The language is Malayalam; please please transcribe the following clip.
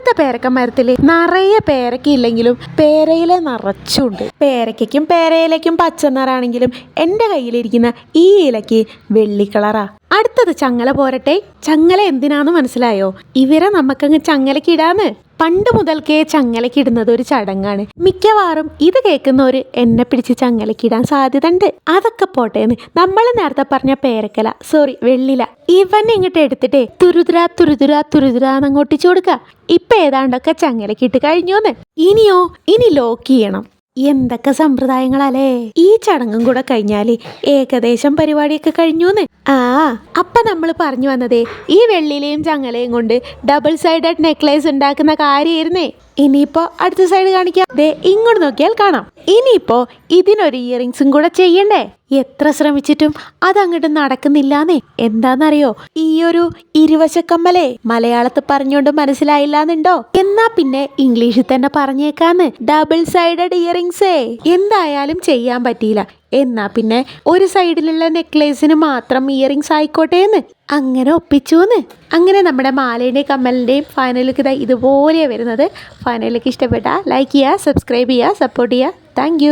ഇവിടുത്തെ പേരക്കമരത്തിൽ നിറയെ പേരക്ക ഇല്ലെങ്കിലും പേരയില നിറച്ചുണ്ട്. പേരയ്ക്കും പേരയിലയ്ക്കും പച്ച നിറാണെങ്കിലും എൻ്റെ കയ്യിലിരിക്കുന്ന ഈ ഇലയ്ക്ക് വെള്ളി കളറാ. അടുത്തത് ചങ്ങല പോരട്ടെ. ചങ്ങല എന്തിനാന്ന് മനസ്സിലായോ? ഇവരെ നമുക്കങ്ങ് ചങ്ങലക്കിടാന്ന്. പണ്ട് മുതൽക്കേ ചങ്ങലക്കിടുന്നത് ഒരു ചടങ്ങാണ്. മിക്കവാറും ഇത് കേൾക്കുന്നവര് എന്നെ പിടിച്ച് ചങ്ങലക്കിടാൻ സാധ്യത ഉണ്ട്. അതൊക്കെ പോട്ടേന്ന് നമ്മൾ നേരത്തെ പറഞ്ഞ പേരക്കല, സോറി വെള്ളില, ഇവന്നെ ഇങ്ങോട്ട് എടുത്തിട്ടേ തുരുതുരാ തുരുതുരാ തുരുതുരാന്നങ്ങോട്ടിച്ചു കൊടുക്കുക. ഇപ്പൊ ഏതാണ്ടൊക്കെ ചങ്ങലക്കിട്ട് കഴിഞ്ഞോന്ന്. ഇനി ലോക്ക് ചെയ്യണം. എന്തൊക്കെ സമ്പ്രദായങ്ങളല്ലേ. ഈ ചടങ്ങും കൂടെ കഴിഞ്ഞാല് ഏകദേശം പരിപാടിയൊക്കെ കഴിഞ്ഞൂന്ന്. അപ്പൊ നമ്മൾ പറഞ്ഞു വന്നതേ ഈ വെള്ളിയിലെയും ചങ്ങലയും കൊണ്ട് ഡബിൾ സൈഡഡ് നെക്ലേസ് ഉണ്ടാക്കുന്ന കാര്യമായിരുന്നേ. ഇനിയിപ്പോ അടുത്ത സൈഡ് കാണിക്കാം. ദേ ഇങ്ങോട്ട് നോക്കിയാൽ കാണാം. ഇനിയിപ്പോ ഇതിനൊരു ഇയറിങ്സും കൂടെ ചെയ്യണ്ടേ? എത്ര ശ്രമിച്ചിട്ടും അതങ്ങോട്ട് നടക്കുന്നില്ലാന്നേ. എന്താന്നറിയോ? ഈ ഒരു ഇരുവശക്കമ്മലേ മലയാളത്തിൽ പറഞ്ഞോണ്ട് മനസ്സിലായില്ലാന്നുണ്ടോ? എന്നാ പിന്നെ ഇംഗ്ലീഷിൽ തന്നെ പറഞ്ഞേക്കാന്ന്. Double sided ഇയറിങ്സേ. എന്തായാലും ചെയ്യാൻ പറ്റിയില്ല. എന്നാ പിന്നെ ഒരു സൈഡിലുള്ള നെക്ലേസിന് മാത്രം ഇയറിങ്സ് ആയിക്കോട്ടെന്ന് അങ്ങനെ ഒപ്പിച്ചുന്ന്. അങ്ങനെ നമ്മുടെ മാലേൻ്റെയും കമ്മലിൻ്റെയും ഫൈനൽ ലുക്ക് ഇതുപോലെയാണ് വരുന്നത്. ഫൈനൽ ലുക്ക് ഇഷ്ടപ്പെട്ടാൽ ലൈക്ക് ചെയ്യുക, സബ്സ്ക്രൈബ് ചെയ്യുക, സപ്പോർട്ട് ചെയ്യുക. താങ്ക്